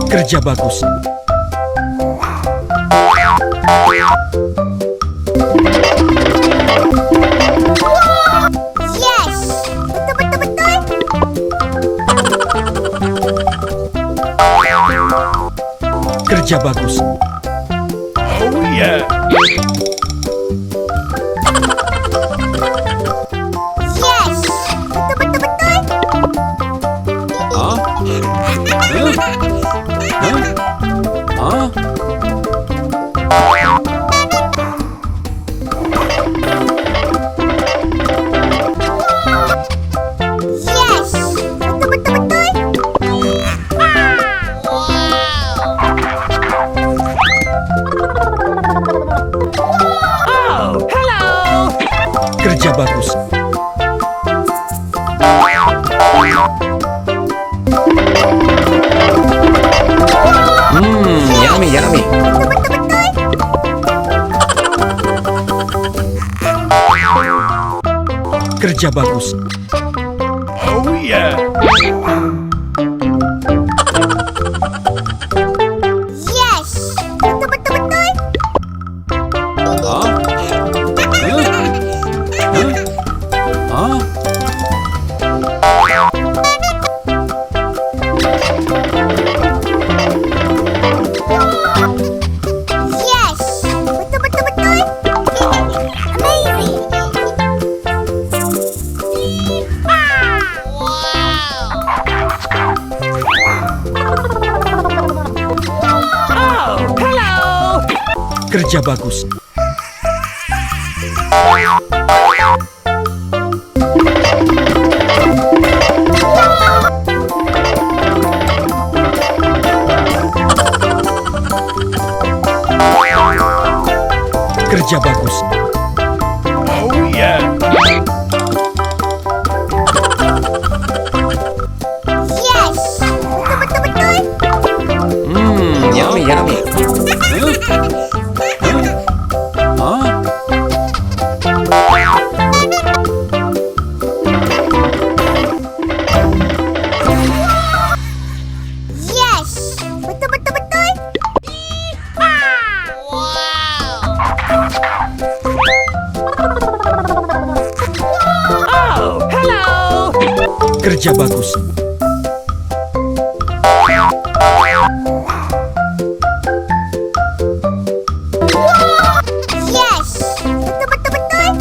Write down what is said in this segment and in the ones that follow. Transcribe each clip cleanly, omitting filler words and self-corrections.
Kerja bagus. Yes! Betul. Kerja bagus. Oh yeah. Yes! Betul. Hah? Hah? Yes! Betul. Kerja bagus. Yummy, yummy. Kerja bagus. Oh yeah. Yes! Betul. Hah? Hah? Yes! Betul. Amazing! Kerja bagus. Kerja bagus. Oh yeah. Yes! Betul. Yummy, yummy. Hah? Yes! Betul. Kerja bagus. Yes! Betul.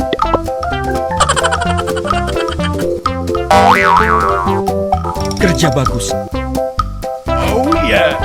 Kerja bagus. Oh yeah.